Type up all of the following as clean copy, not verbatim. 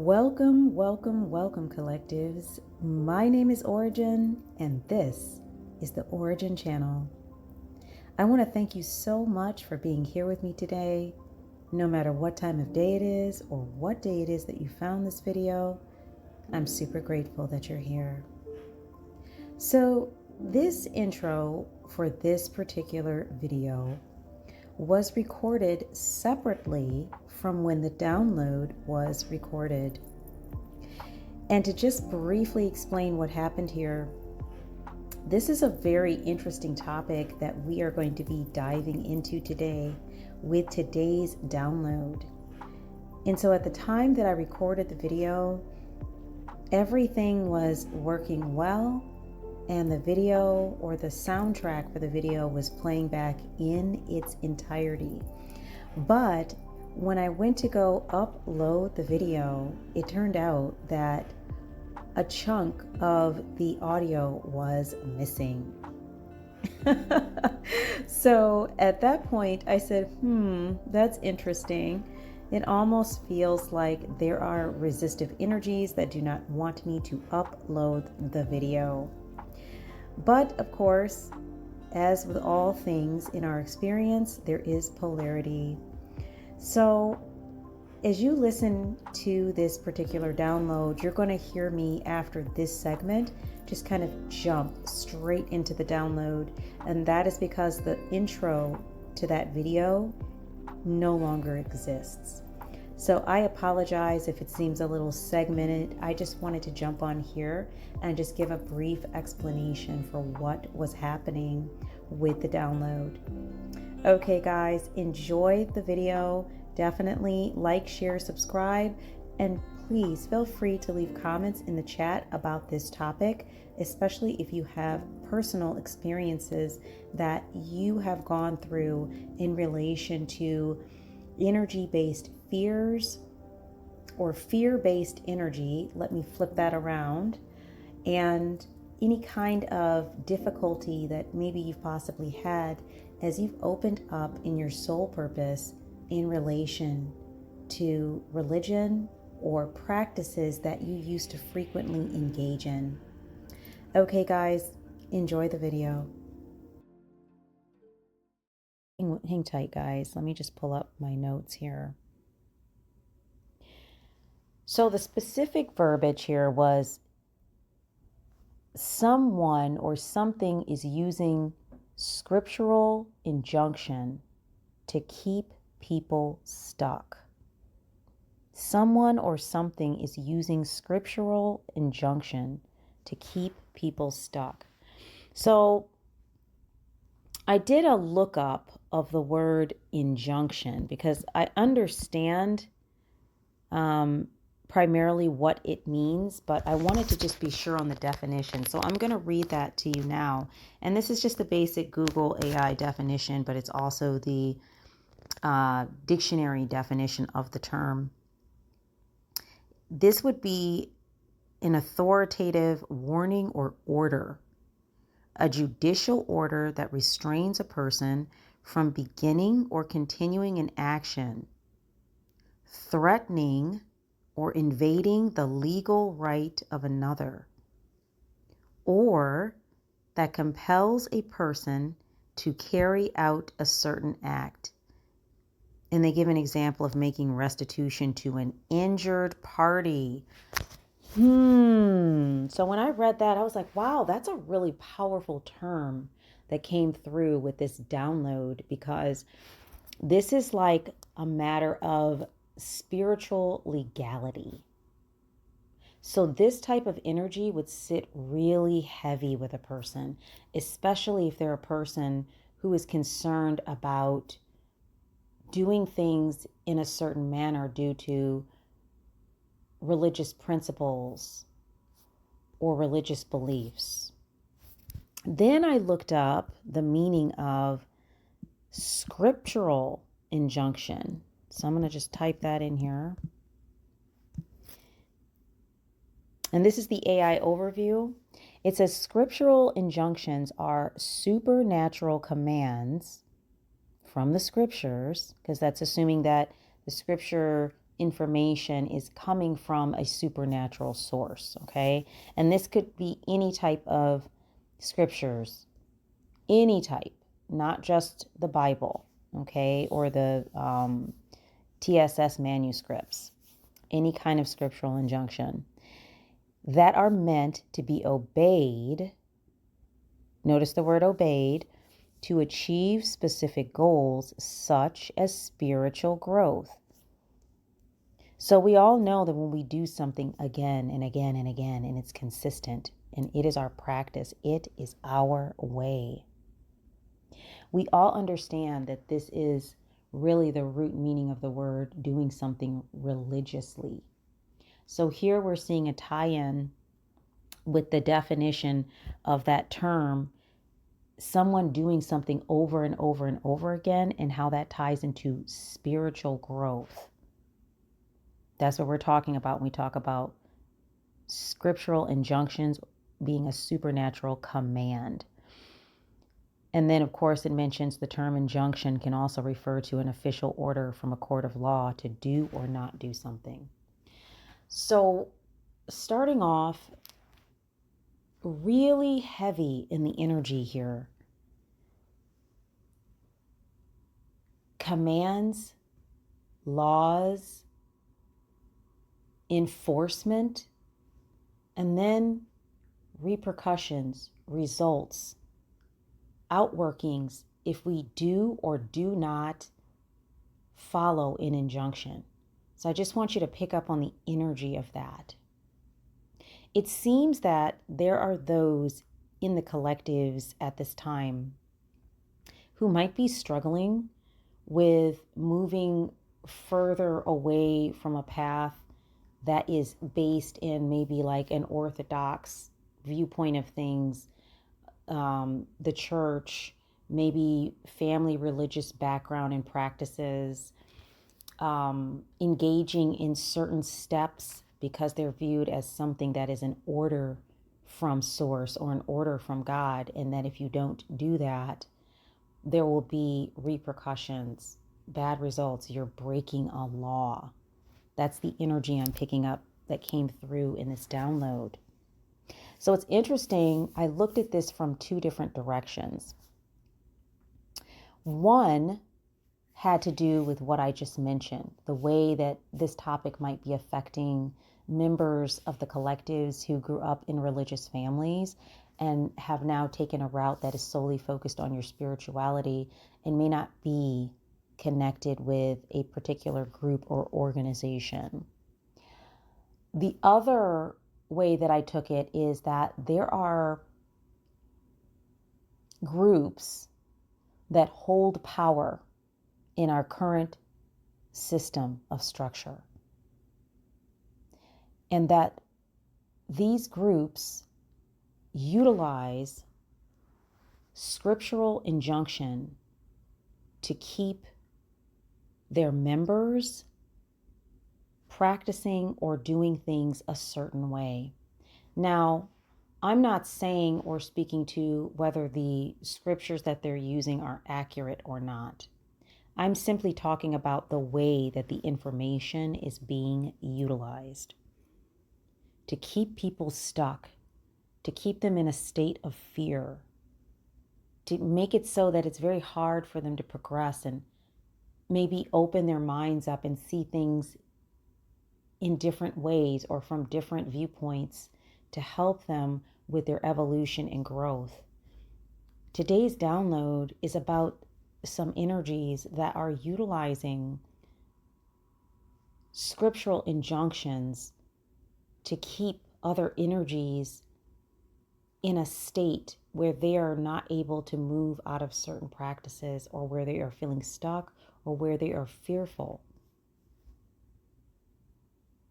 Welcome, welcome, welcome, collectives. My name is Ora-gen, and this is the Ora-gen Channel. I want to thank you so much for being here with me today. No matter what time of day it is or what day it is that you found this video, I'm super grateful that you're here. So, this intro for this particular video was recorded separately from when the download was recorded. And to just briefly explain what happened here, this is a very interesting topic that we are going to be diving into today with today's download. And so at the time that I recorded the video, everything was working well, and the video or the soundtrack for the video was playing back in its entirety. But when I went to go upload the video, it turned out that a chunk of the audio was missing. So at that point, I said, that's interesting. It almost feels like there are resistive energies that do not want me to upload the video. But of course, as with all things in our experience, there is polarity. So as you listen to this particular download, you're going to hear me after this segment just kind of jump straight into the download. And that is because the intro to that video no longer exists. So I apologize if it seems a little segmented. I just wanted to jump on here and just give a brief explanation for what was happening with the download. Okay, guys, enjoy the video. Definitely like, share, subscribe, and please feel free to leave comments in the chat about this topic, especially if you have personal experiences that you have gone through in relation to energy-based fears or fear-based energy. Let me flip that around. And any kind of difficulty that maybe you've possibly had as you've opened up in your soul purpose in relation to religion or practices that you used to frequently engage in. Okay, guys, enjoy the video. Hang tight, guys. Let me just pull up my notes here. So the specific verbiage here was someone or something is using scriptural injunction to keep people stuck. Someone or something is using scriptural injunction to keep people stuck. So I did a lookup of the word injunction because I understand primarily what it means, but I wanted to just be sure on the definition. So I'm going to read that to you now. And this is just the basic Google AI definition, but it's also the dictionary definition of the term. This would be an authoritative warning or order, a judicial order that restrains a person from beginning or continuing an action, threatening or invading the legal right of another, or that compels a person to carry out a certain act. And they give an example of making restitution to an injured party. So when I read that, I was like, wow, that's a really powerful term that came through with this download, because this is like a matter of spiritual legality. So this type of energy would sit really heavy with a person, especially if they're a person who is concerned about doing things in a certain manner due to religious principles or religious beliefs. Then I looked up the meaning of scriptural injunction. So I'm going to just type that in here. And this is the AI overview. It says scriptural injunctions are supernatural commands from the scriptures, because that's assuming that the scripture information is coming from a supernatural source, okay? And this could be any type of scriptures, any type, not just the Bible, okay, or the TSS manuscripts, any kind of scriptural injunction that are meant to be obeyed. Notice the word obeyed, to achieve specific goals such as spiritual growth. So we all know that when we do something again and again and again, and it's consistent, and it is our practice, it is our way. We all understand that this is really the root meaning of the word doing something religiously. So here we're seeing a tie-in with the definition of that term, someone doing something over and over and over again, and how that ties into spiritual growth. That's what we're talking about when we talk about scriptural injunctions being a supernatural command. And then, of course, it mentions the term injunction can also refer to an official order from a court of law to do or not do something. So starting off really heavy in the energy here. Commands, laws, enforcement, and then repercussions, results, outworkings if we do or do not follow an injunction. So I just want you to pick up on the energy of that. It seems that there are those in the collectives at this time who might be struggling with moving further away from a path that is based in maybe like an orthodox viewpoint of things, the church, maybe family religious background and practices, engaging in certain steps because they're viewed as something that is an order from source or an order from God, and that if you don't do that, there will be repercussions, bad results. You're breaking a law. That's the energy I'm picking up that came through in this download. So it's interesting. I looked at this from two different directions. One had to do with what I just mentioned, the way that this topic might be affecting members of the collectives who grew up in religious families and have now taken a route that is solely focused on your spirituality and may not be connected with a particular group or organization. The other way that I took it is that there are groups that hold power in our current system of structure, and that these groups utilize scriptural injunction to keep their members practicing or doing things a certain way. Now, I'm not saying or speaking to whether the scriptures that they're using are accurate or not. I'm simply talking about the way that the information is being utilized to keep people stuck, to keep them in a state of fear, to make it so that it's very hard for them to progress and maybe open their minds up and see things in different ways or from different viewpoints to help them with their evolution and growth. Today's download is about some energies that are utilizing scriptural injunctions to keep other energies in a state where they are not able to move out of certain practices, or where they are feeling stuck, or where they are fearful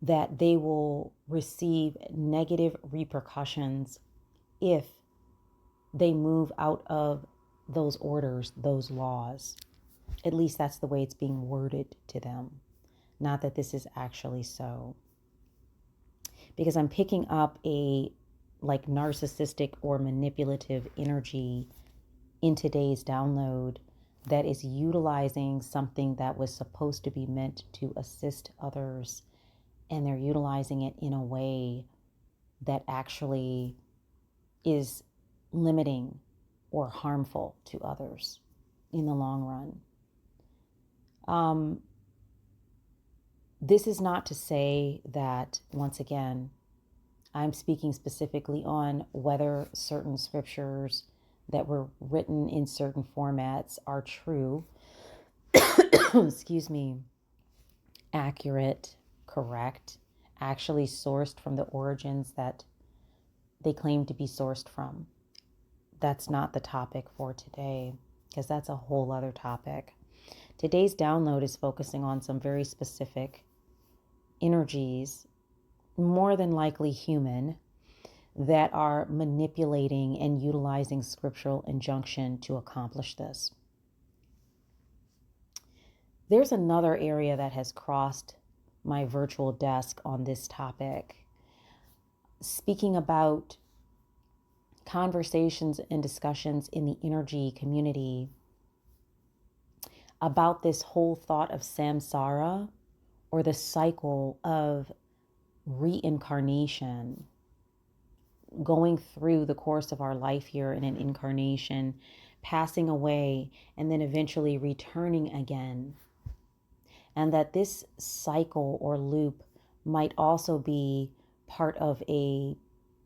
that they will receive negative repercussions if they move out of those orders, those laws. At least that's the way it's being worded to them. Not that this is actually so. Because I'm picking up a like narcissistic or manipulative energy in today's download that is utilizing something that was supposed to be meant to assist others, and they're utilizing it in a way that actually is limiting or harmful to others in the long run. This is not to say that, once again, I'm speaking specifically on whether certain scriptures that were written in certain formats are true, excuse me, accurate, correct, actually sourced from the origins that they claim to be sourced from. That's not the topic for today, because that's a whole other topic. Today's download is focusing on some very specific energies, more than likely human, that are manipulating and utilizing scriptural injunction to accomplish this. There's another area that has crossed my virtual desk on this topic, speaking about conversations and discussions in the energy community about this whole thought of samsara, or the cycle of reincarnation, going through the course of our life here in an incarnation, passing away, and then eventually returning again. And that this cycle or loop might also be part of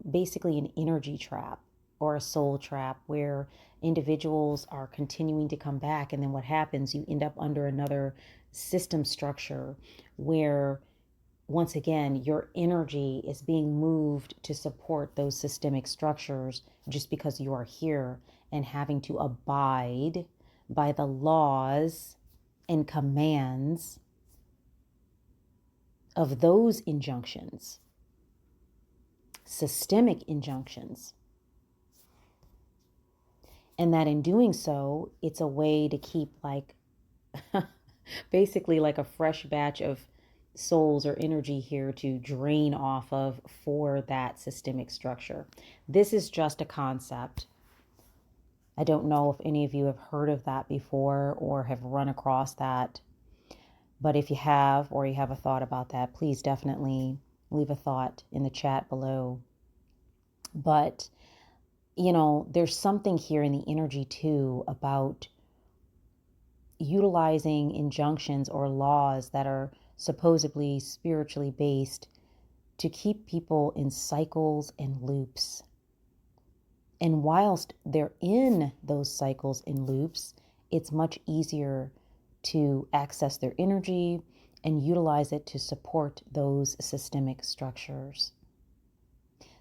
basically an energy trap or a soul trap, where individuals are continuing to come back. And then what happens, you end up under another system structure where, once again, your energy is being moved to support those systemic structures just because you are here and having to abide by the laws and commands of those injunctions, systemic injunctions. And that in doing so, it's a way to keep basically like a fresh batch of souls or energy here to drain off of for that systemic structure. This is just a concept. I don't know if any of you have heard of that before or have run across that. But if you have, or you have a thought about that, please definitely leave a thought in the chat below. But, there's something here in the energy too about utilizing injunctions or laws that are supposedly spiritually based to keep people in cycles and loops. And whilst they're in those cycles and loops, it's much easier to access their energy and utilize it to support those systemic structures.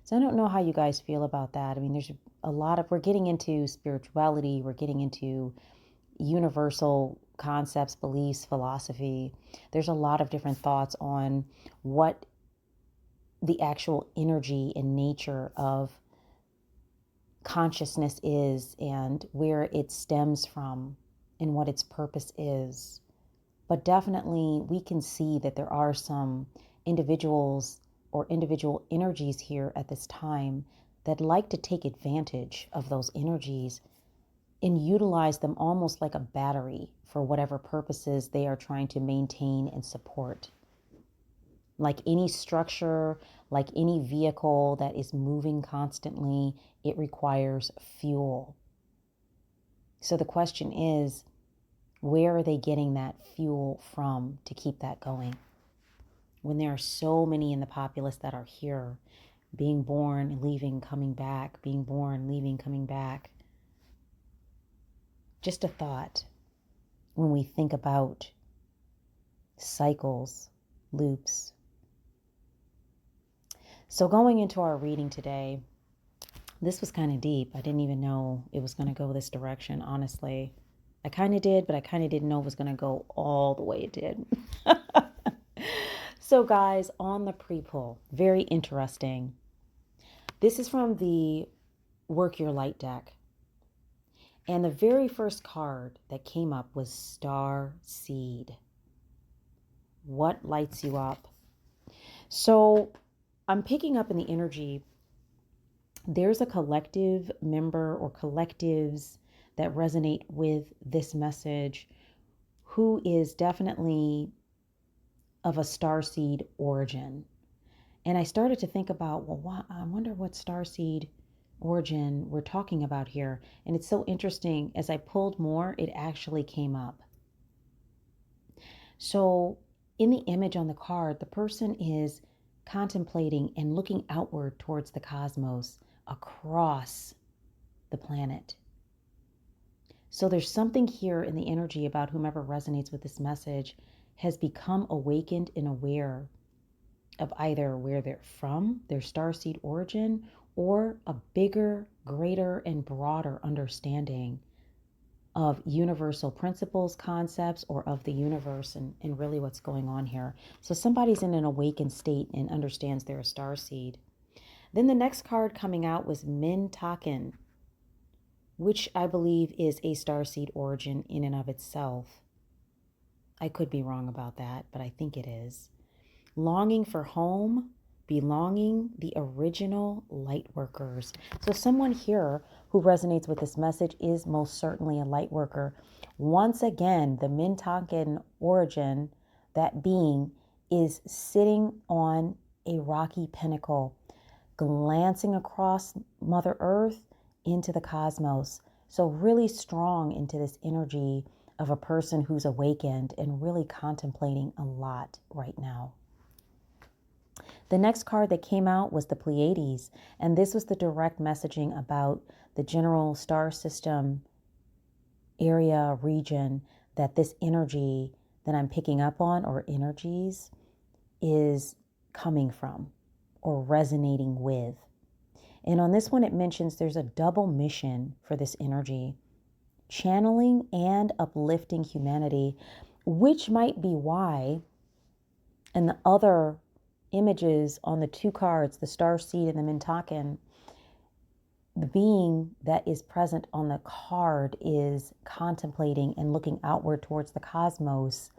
So I don't know how you guys feel about that. I mean, there's a lot of, we're getting into spirituality, we're getting into universal concepts, beliefs, philosophy. There's a lot of different thoughts on what the actual energy and nature of consciousness is and where it stems from and what its purpose is. But definitely we can see that there are some individuals or individual energies here at this time that like to take advantage of those energies and utilize them almost like a battery for whatever purposes they are trying to maintain and support. Like any structure, like any vehicle that is moving constantly, it requires fuel. So the question is, where are they getting that fuel from to keep that going? When there are so many in the populace that are here, being born, leaving, coming back, being born, leaving, coming back. Just a thought when we think about cycles, loops. So going into our reading today, this was kind of deep. I didn't even know it was going to go this direction, honestly. I kind of did, but I kind of didn't know it was going to go all the way it did. So guys, on the pre-pull, very interesting. This is from the Work Your Light deck. And the very first card that came up was Star Seed. What lights you up? So I'm picking up in the energy, there's a collective member or collectives that resonate with this message who is definitely of a starseed origin. And I started to think about, well, I wonder what starseed origin we're talking about here. And it's so interesting. As I pulled more, it actually came up. So in the image on the card, the person is contemplating and looking outward towards the cosmos across the planet. So there's something here in the energy about whomever resonates with this message has become awakened and aware of either where they're from, their starseed origin, or a bigger, greater, and broader understanding of universal principles, concepts, or of the universe and really what's going on here. So somebody's in an awakened state and understands they're a starseed. Then the next card coming out was Mintaken, which I believe is a starseed origin in and of itself. I could be wrong about that, but I think it is. Longing for home, belonging, the original light workers. So someone here who resonates with this message is most certainly a light worker. Once again, the Mintaken origin, that being, is sitting on a rocky pinnacle, glancing across Mother Earth into the cosmos. So really strong into this energy of a person who's awakened and really contemplating a lot right now. The next card that came out was the Pleiades, and this was the direct messaging about the general star system area, region that this energy that I'm picking up on, or energies, is coming from or resonating with. And on this one, it mentions there's a double mission for this energy, channeling and uplifting humanity, which might be why, and the other images on the two cards, the starseed and the Mintaken, the being that is present on the card is contemplating and looking outward towards the cosmos.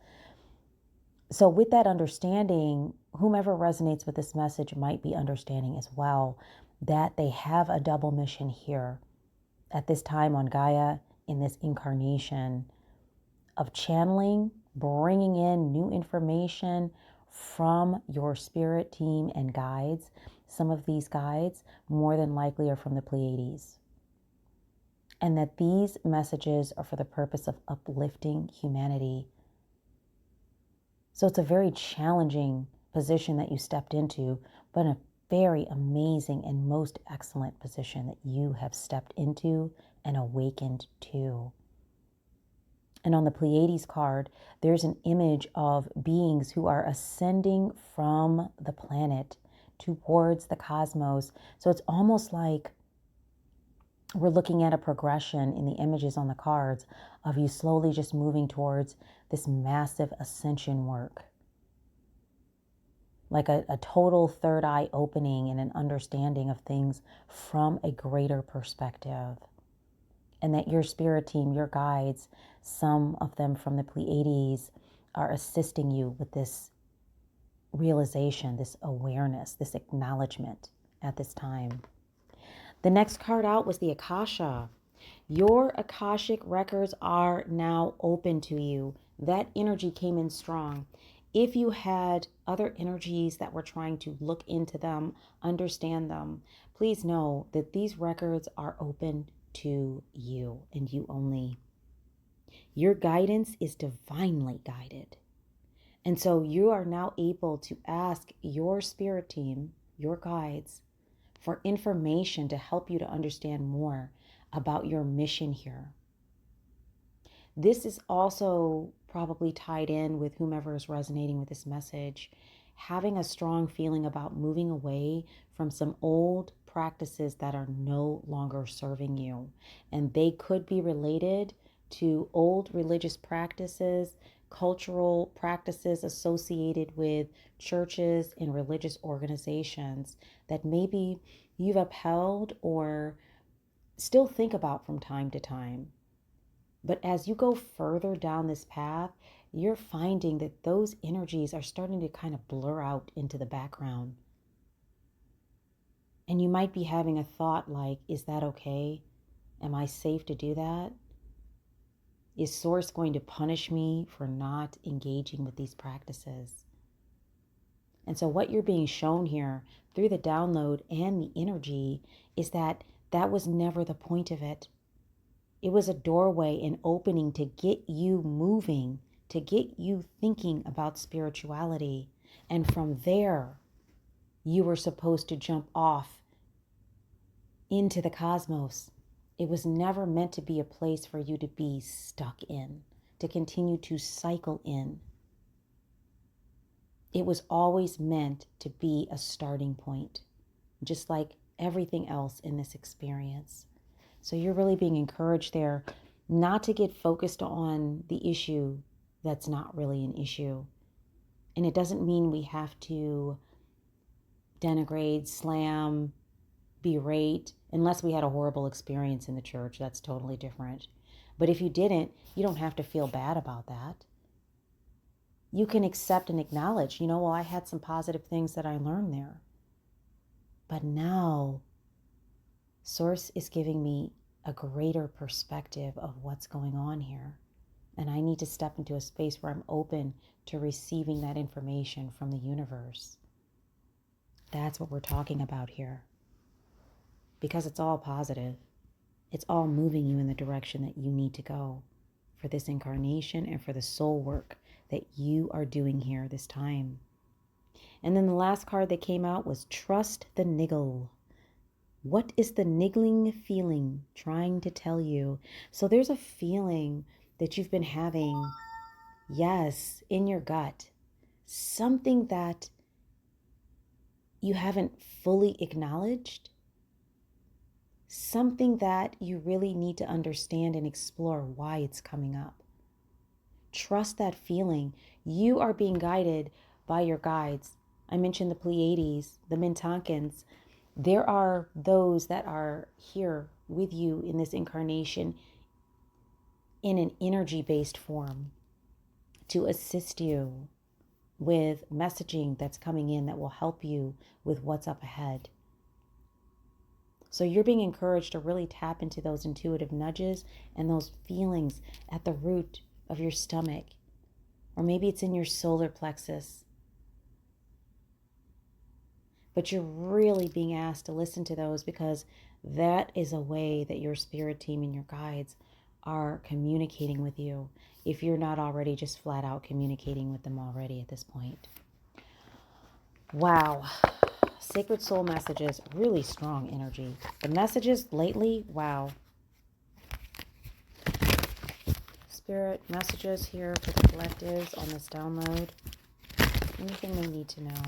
So with that understanding, whomever resonates with this message might be understanding as well that they have a double mission here at this time on Gaia in this incarnation of channeling, bringing in new information from your spirit team and guides. Some of these guides more than likely are from the Pleiades. And that these messages are for the purpose of uplifting humanity. So it's a very challenging position that you stepped into, but a very amazing and most excellent position that you have stepped into and awakened to. And on the Pleiades card, there's an image of beings who are ascending from the planet towards the cosmos. So it's almost like we're looking at a progression in the images on the cards of you slowly just moving towards this massive ascension work. Like a total third eye opening and an understanding of things from a greater perspective. And that your spirit team, your guides, some of them from the Pleiades, are assisting you with this realization, this awareness, this acknowledgement at this time. The next card out was the Akasha. Your Akashic records are now open to you. That energy came in strong. If you had other energies that were trying to look into them, understand them, please know that these records are open to you and you only. Your guidance is divinely guided. And so you are now able to ask your spirit team, your guides, for information to help you to understand more about your mission here. This is also probably tied in with whomever is resonating with this message, having a strong feeling about moving away from some old practices that are no longer serving you. And they could be related to old religious practices, cultural practices associated with churches and religious organizations that maybe you've upheld or still think about from time to time. But as you go further down this path, you're finding that those energies are starting to kind of blur out into the background. And you might be having a thought like, is that okay? Am I safe to do that? Is Source going to punish me for not engaging with these practices? And so what you're being shown here through the download and the energy is that that was never the point of it. It was a doorway, an opening to get you moving, to get you thinking about spirituality. And from there, you were supposed to jump off into the cosmos. It was never meant to be a place for you to be stuck in, to continue to cycle in. It was always meant to be a starting point, just like everything else in this experience. So you're really being encouraged there not to get focused on the issue that's not really an issue. And it doesn't mean we have to denigrate, slam, berate, unless we had a horrible experience in the church. That's totally different. But if you didn't, you don't have to feel bad about that. You can accept and acknowledge, well, I had some positive things that I learned there. But now, Source is giving me a greater perspective of what's going on here. And I need to step into a space where I'm open to receiving that information from the universe. That's what we're talking about here. Because it's all positive. It's all moving you in the direction that you need to go for this incarnation and for the soul work that you are doing here this time. And then the last card that came out was Trust the Niggle. What is the niggling feeling trying to tell you? So there's a feeling that you've been having, yes, in your gut. Something that you haven't fully acknowledged. Something that you really need to understand and explore why it's coming up. Trust that feeling. You are being guided by your guides. I mentioned the Pleiades, the Mintankins. There are those that are here with you in this incarnation in an energy-based form to assist you with messaging that's coming in that will help you with what's up ahead. So you're being encouraged to really tap into those intuitive nudges and those feelings at the root of your stomach, or maybe it's in your solar plexus. But you're really being asked to listen to those because that is a way that your spirit team and your guides are communicating with you, if you're not already just flat out communicating with them already at this point. Wow. Sacred soul messages, really strong energy. The messages lately, wow. Spirit messages here for the collectives on this download. Anything they need to know.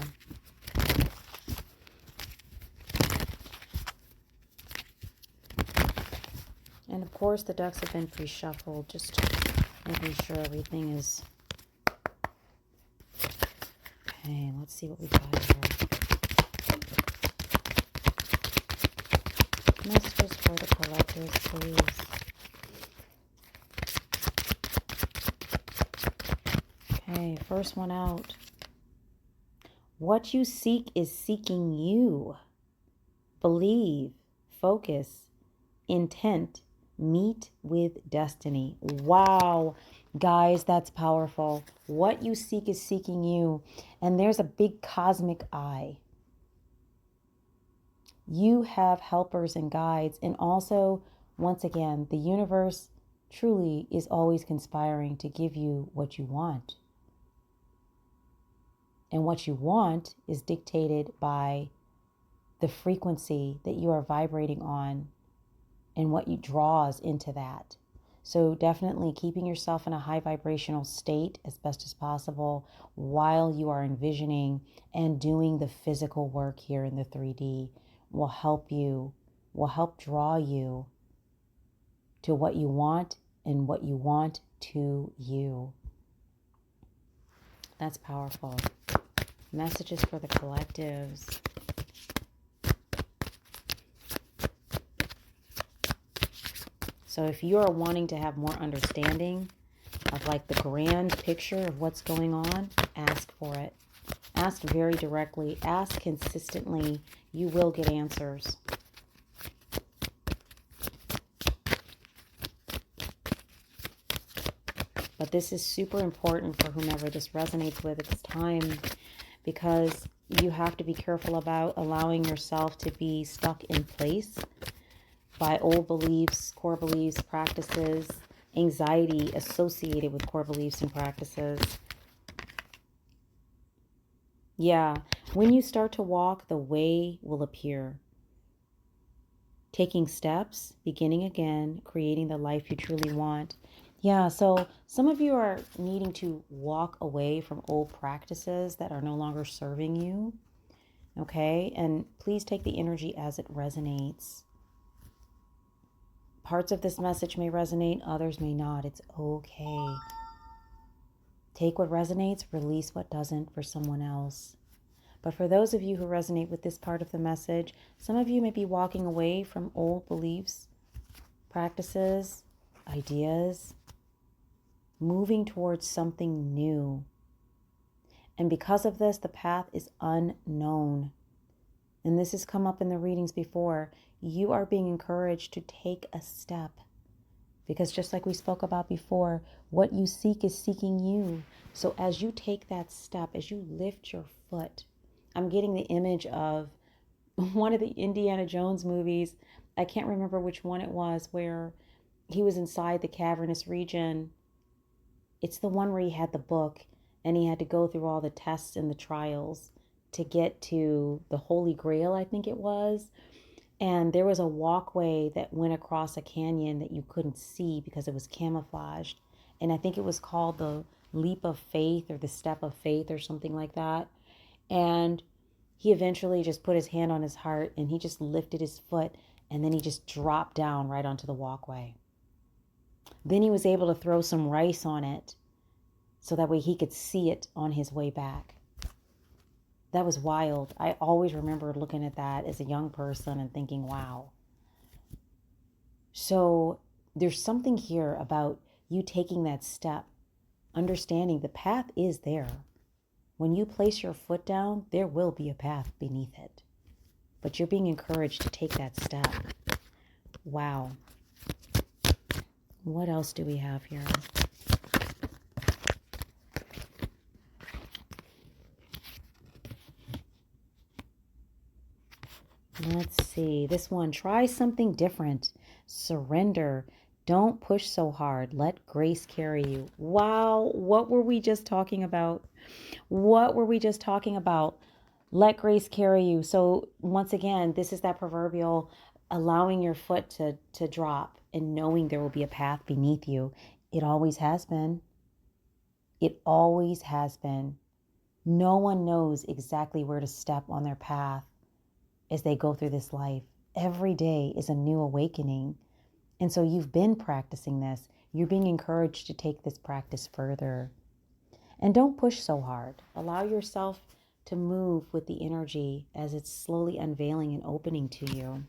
And of course the decks have been pre-shuffled, just making sure everything is... Okay, let's see what we got here. Messages for the collectives, please. Okay, first one out. What you seek is seeking you. Believe, focus, intent, meet with destiny. Wow, guys, that's powerful. What you seek is seeking you. And there's a big cosmic eye. You have helpers and guides. And also, once again, the universe truly is always conspiring to give you what you want. And what you want is dictated by the frequency that you are vibrating on and what you draws into that. So definitely keeping yourself in a high vibrational state as best as possible while you are envisioning and doing the physical work here in the 3D will help you, will help draw you to what you want and what you want to you. That's powerful. Messages for the collectives. So if you are wanting to have more understanding of like the grand picture of what's going on, ask for it. Ask very directly. Ask consistently. You will get answers. But this is super important for whomever this resonates with at this time, because you have to be careful about allowing yourself to be stuck in place by old beliefs, core beliefs, practices, anxiety associated with core beliefs and practices. Yeah, when you start to walk, the way will appear. Taking steps, beginning again, creating the life you truly want. Yeah, so some of you are needing to walk away from old practices that are no longer serving you. Okay, and please take the energy as it resonates. Parts of this message may resonate, others may not. It's okay. Take what resonates, release what doesn't for someone else. But for those of you who resonate with this part of the message, some of you may be walking away from old beliefs, practices, ideas, moving towards something new. And because of this, the path is unknown. And this has come up in the readings before. You are being encouraged to take a step. Because just like we spoke about before, what you seek is seeking you. So as you take that step, as you lift your foot, I'm getting the image of one of the Indiana Jones movies. I can't remember which one it was, where he was inside the cavernous region. It's the one where he had the book and he had to go through all the tests and the trials to get to the Holy Grail, I think it was. And there was a walkway that went across a canyon that you couldn't see because it was camouflaged. And I think it was called the leap of faith or the step of faith or something like that. And he eventually just put his hand on his heart and he just lifted his foot and then he just dropped down right onto the walkway. Then he was able to throw some rice on it so that way he could see it on his way back. That was wild. I always remember looking at that as a young person and thinking, wow. So there's something here about you taking that step, understanding the path is there. When you place your foot down, there will be a path beneath it. But you're being encouraged to take that step. Wow. What else do we have here? Let's see. This one, try something different. Surrender. Don't push so hard. Let grace carry you. Wow. What were we just talking about? What were we just talking about? Let grace carry you. So once again, this is that proverbial allowing your foot to drop and knowing there will be a path beneath you. It always has been. It always has been. No one knows exactly where to step on their path as they go through this life. Every day is a new awakening. And so you've been practicing this. You're being encouraged to take this practice further. And don't push so hard. Allow yourself to move with the energy as it's slowly unveiling and opening to you.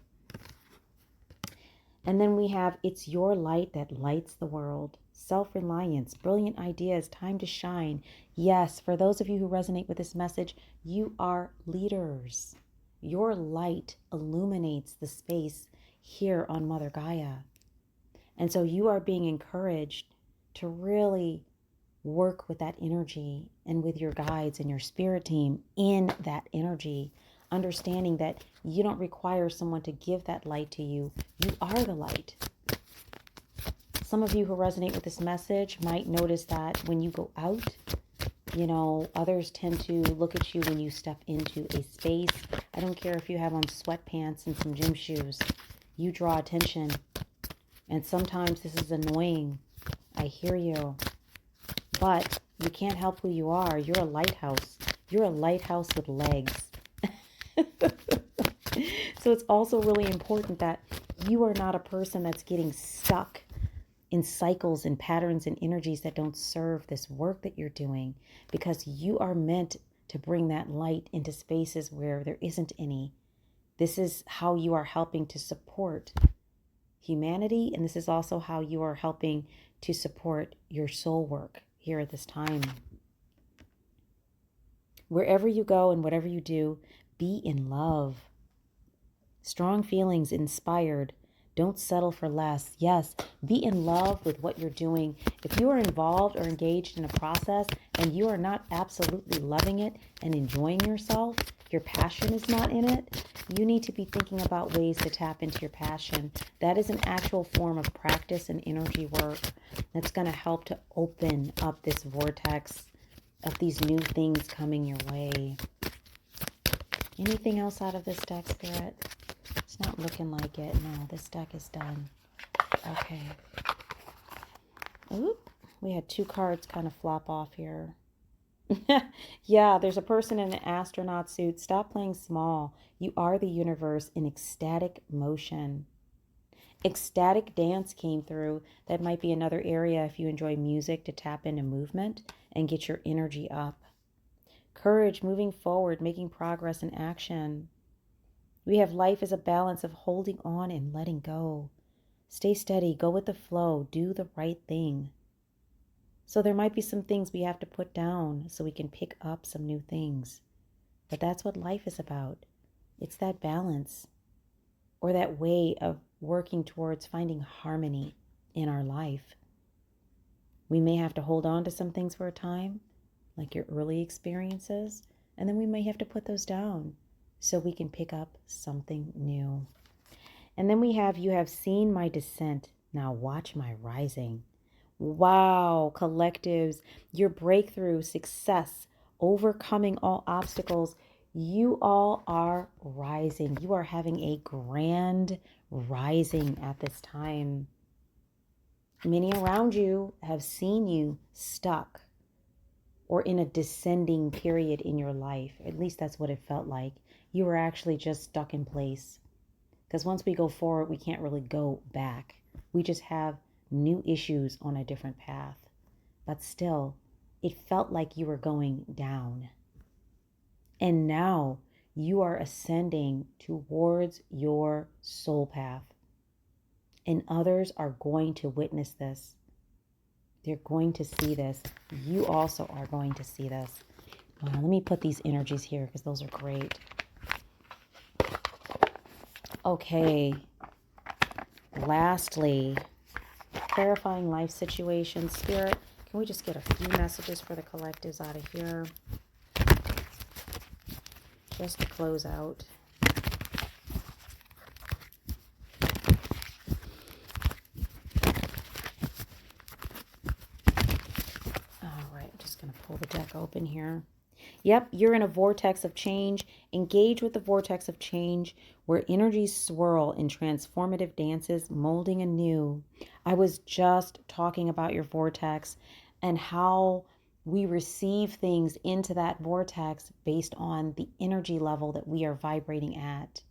And then we have, it's your light that lights the world. Self-reliance, brilliant ideas, time to shine. Yes, for those of you who resonate with this message, you are leaders. Your light illuminates the space here on Mother Gaia. And so you are being encouraged to really work with that energy and with your guides and your spirit team in that energy, understanding that you don't require someone to give that light to you. You are the light. Some of you who resonate with this message might notice that when you go out, others tend to look at you when you step into a space. I don't care if you have on sweatpants and some gym shoes. You draw attention. And sometimes this is annoying. I hear you. But you can't help who you are. You're a lighthouse. You're a lighthouse with legs. So it's also really important that you are not a person that's getting stuck in cycles and patterns and energies that don't serve this work that you're doing, because you are meant to bring that light into spaces where there isn't any. This is how you are helping to support humanity, and this is also how you are helping to support your soul work here at this time. Wherever you go and whatever you do, be in love. Strong feelings inspired Don't settle for less. Yes, be in love with what you're doing. If you are involved or engaged in a process and you are not absolutely loving it and enjoying yourself, your passion is not in it, you need to be thinking about ways to tap into your passion. That is an actual form of practice and energy work that's going to help to open up this vortex of these new things coming your way. Anything else out of this deck, Spirit? It's not looking like it. No, this deck is done. Okay. Oop, we had 2 cards kind of flop off here. Yeah, there's a person in an astronaut suit. Stop playing small. You are the universe in ecstatic motion. Ecstatic dance came through. That might be another area if you enjoy music to tap into movement and get your energy up. Courage, moving forward, making progress in action. We have life as a balance of holding on and letting go. Stay steady, go with the flow, do the right thing. So there might be some things we have to put down so we can pick up some new things. But that's what life is about. It's that balance, or that way of working towards finding harmony in our life. We may have to hold on to some things for a time, like your early experiences, and then we may have to put those down so we can pick up something new. And then we have, you have seen my descent, now watch my rising. Wow, collectives, your breakthrough, success, overcoming all obstacles, you all are rising. You are having a grand rising at this time. Many around you have seen you stuck or in a descending period in your life. At least that's what it felt like. You were actually just stuck in place. Because once we go forward, we can't really go back. We just have new issues on a different path. But still, it felt like you were going down. And now you are ascending towards your soul path. And others are going to witness this. They're going to see this. You also are going to see this. Let me put these energies here because those are great. Okay. Lastly, clarifying life situations. Spirit, can we just get a few messages for the collectives out of here? Just to close out. All right, I'm just going to pull the deck open here. Yep, you're in a vortex of change. Engage with the vortex of change where energies swirl in transformative dances, molding anew. I was just talking about your vortex and how we receive things into that vortex based on the energy level that we are vibrating at,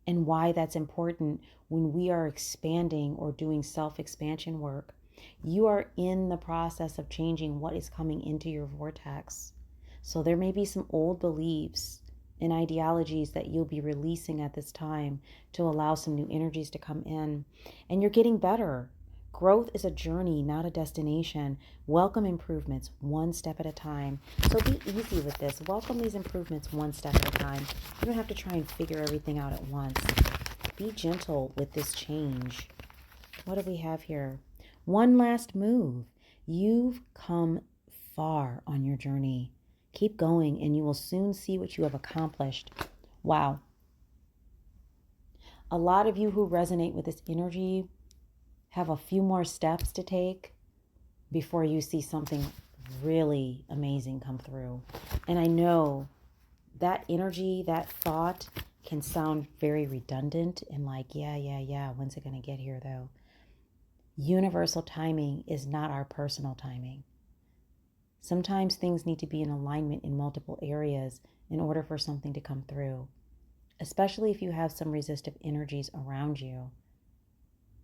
and why that's important when we are expanding or doing self-expansion work. You are in the process of changing what is coming into your vortex. So there may be some old beliefs and ideologies that you'll be releasing at this time to allow some new energies to come in. And you're getting better. Growth is a journey, not a destination. Welcome improvements one step at a time. So be easy with this. Welcome these improvements one step at a time. You don't have to try and figure everything out at once. Be gentle with this change. What do we have here? One last move. You've come far on your journey. Keep going and you will soon see what you have accomplished. Wow. A lot of you who resonate with this energy have a few more steps to take before you see something really amazing come through. And I know that energy, that thought can sound very redundant and like, yeah. When's it going to get here though? Universal timing is not our personal timing. Sometimes things need to be in alignment in multiple areas in order for something to come through, especially if you have some resistive energies around you.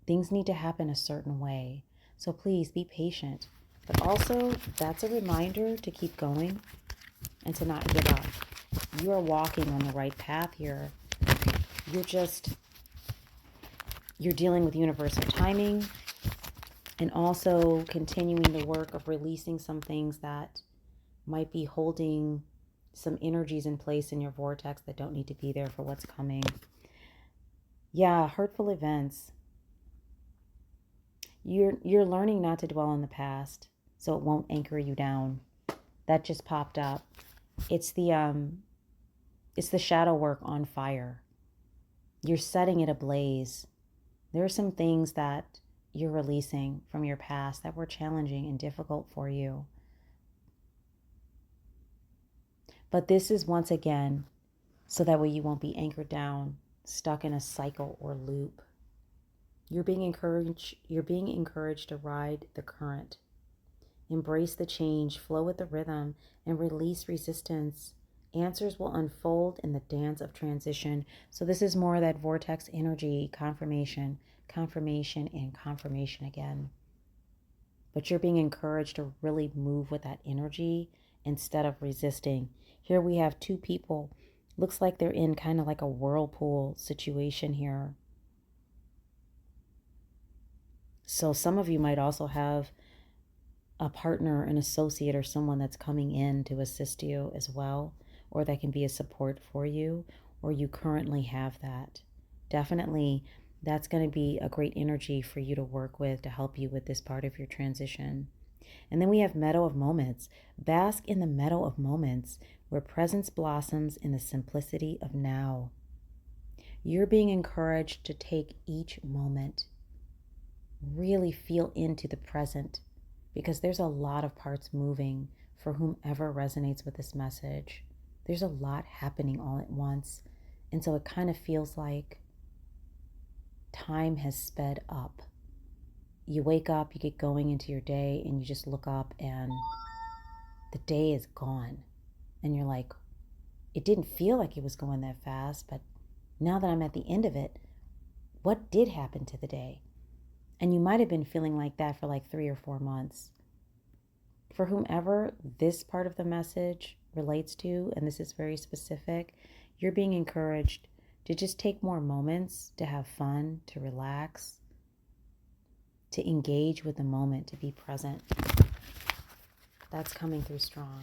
Things need to happen a certain way. So please be patient. But also, that's a reminder to keep going and to not give up. You are walking on the right path here. You're dealing with universal timing and also continuing the work of releasing some things that might be holding some energies in place in your vortex that don't need to be there for what's coming. Yeah, hurtful events. You're learning not to dwell on the past so it won't anchor you down. That just popped up. It's the shadow work on fire. You're setting it ablaze. There are some things that you're releasing from your past that were challenging and difficult for you. But this is once again so that way you won't be anchored down, stuck in a cycle or loop. You're being encouraged to ride the current. Embrace the change, flow with the rhythm, and release resistance. Answers will unfold in the dance of transition. So this is more of that vortex energy, confirmation, confirmation, and confirmation again. But you're being encouraged to really move with that energy instead of resisting. Here we have two people. Looks like they're in kind of like a whirlpool situation here. So some of you might also have a partner, an associate, or someone that's coming in to assist you as well, or that can be a support for you, or you currently have that. Definitely, that's going to be a great energy for you to work with to help you with this part of your transition. And then we have meadow of moments. Bask in the meadow of moments where presence blossoms in the simplicity of now. You're being encouraged to take each moment, really feel into the present, because there's a lot of parts moving for whomever resonates with this message. There's a lot happening all at once. And so it kind of feels like time has sped up. You wake up, you get going into your day, and you just look up and the day is gone. And you're like, it didn't feel like it was going that fast, but now that I'm at the end of it, what did happen to the day? And you might have been feeling like that for like 3 or 4 months. For whomever this part of the message relates to, and this is very specific, you're being encouraged to just take more moments to have fun, to relax, to engage with the moment, to be present. That's coming through strong.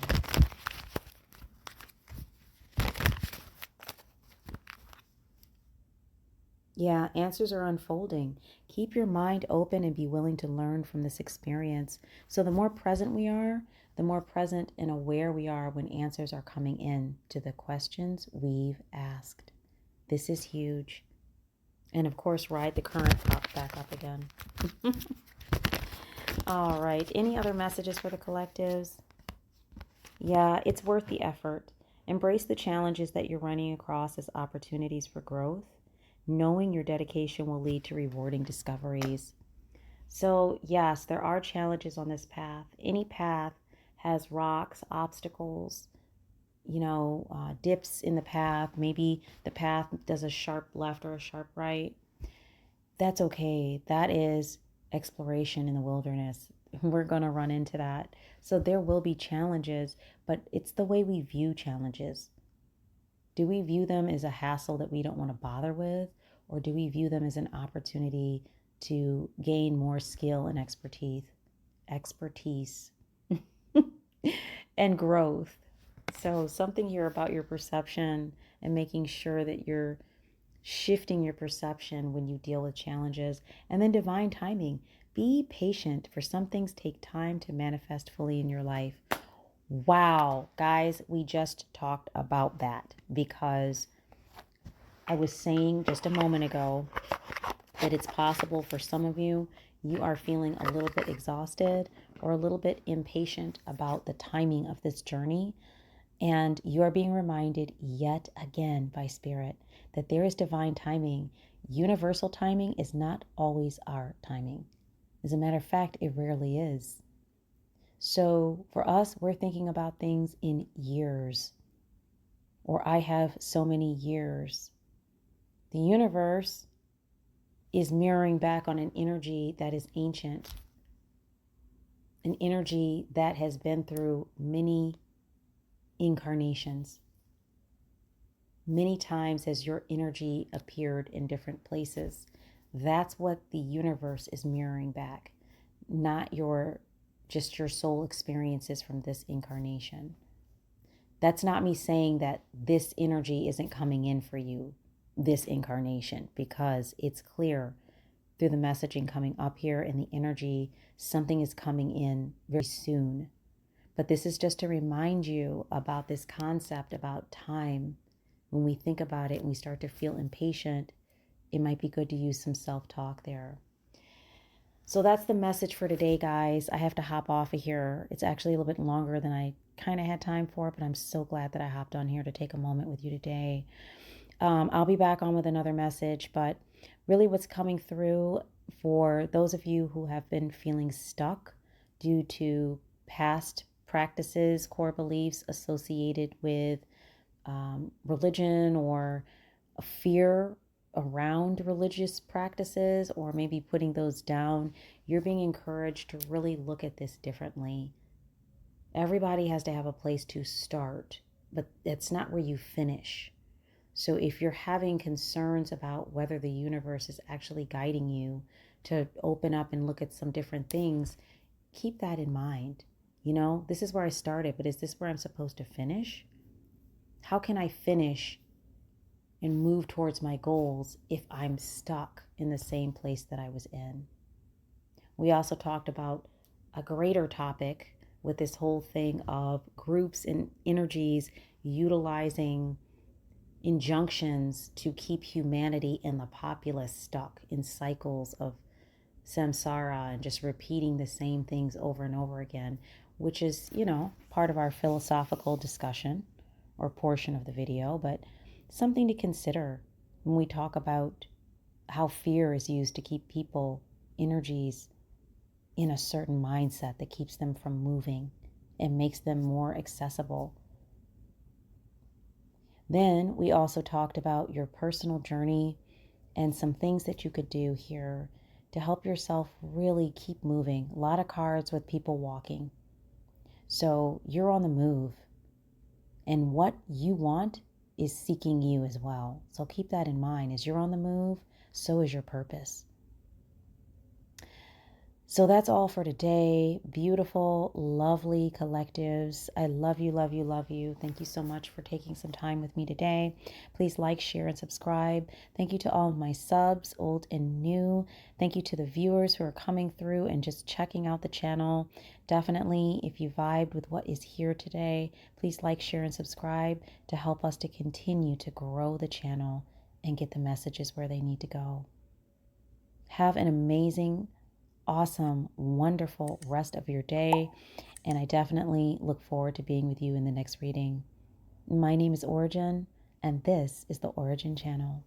Yeah, answers are unfolding. Keep your mind open and be willing to learn from this experience. So the more present we are, the more present and aware we are when answers are coming in to the questions we've asked. This is huge. And of course, ride the current popped back up again. All right. Any other messages for the collectives? Yeah, it's worth the effort. Embrace the challenges that you're running across as opportunities for growth. Knowing your dedication will lead to rewarding discoveries. So, yes, there are challenges on this path. Any path has rocks, obstacles, dips in the path. Maybe the path does a sharp left or a sharp right. That's okay. That is exploration in the wilderness. We're going to run into that. So there will be challenges, but it's the way we view challenges. Do we view them as a hassle that we don't want to bother with? Or do we view them as an opportunity to gain more skill and expertise and growth? So something here about your perception and making sure that you're shifting your perception when you deal with challenges. And then divine timing. Be patient, for some things take time to manifest fully in your life. Wow, guys, we just talked about that, because I was saying just a moment ago that it's possible for some of you, you are feeling a little bit exhausted or a little bit impatient about the timing of this journey. And you are being reminded yet again by Spirit that there is divine timing. Universal timing is not always our timing. As a matter of fact, it rarely is. So for us, we're thinking about things in years, or I have so many years. The universe is mirroring back on an energy that is ancient, an energy that has been through many incarnations. Many times has your energy appeared in different places. That's what the universe is mirroring back, not just your soul experiences from this incarnation. That's not me saying that this energy isn't coming in for you. this incarnation, because it's clear through the messaging coming up here and the energy, something is coming in very soon. But this is just to remind you about this concept about time. When we think about it and we start to feel impatient, it might be good to use some self-talk there. So that's the message for today, guys. I have to hop off of here. It's actually a little bit longer than I kind of had time for, but I'm so glad that I hopped on here to take a moment with you today. I'll be back on with another message, but really what's coming through for those of you who have been feeling stuck due to past practices, core beliefs associated with religion, or a fear around religious practices, or maybe putting those down, you're being encouraged to really look at this differently. Everybody has to have a place to start, but that's not where you finish. So if you're having concerns about whether the universe is actually guiding you to open up and look at some different things, keep that in mind. You know, this is where I started, but is this where I'm supposed to finish? How can I finish and move towards my goals if I'm stuck in the same place that I was in? We also talked about a greater topic with this whole thing of groups and energies utilizing injunctions to keep humanity and the populace stuck in cycles of samsara and just repeating the same things over and over again, which is, part of our philosophical discussion or portion of the video, but something to consider when we talk about how fear is used to keep people, energies, in a certain mindset that keeps them from moving and makes them more accessible. Then we also talked about your personal journey and some things that you could do here to help yourself really keep moving. A lot of cards with people walking. So you're on the move. And what you want is seeking you as well. So keep that in mind. As you're on the move, so is your purpose. So that's all for today. Beautiful, lovely collectives. I love you, love you, love you. Thank you so much for taking some time with me today. Please like, share, and subscribe. Thank you to all of my subs, old and new. Thank you to the viewers who are coming through and just checking out the channel. Definitely, if you vibed with what is here today, please like, share, and subscribe to help us to continue to grow the channel and get the messages where they need to go. Have an amazing, awesome, wonderful rest of your day, and I definitely look forward to being with you in the next reading. My name is Ora-gen, and this is the Ora-gen Channel.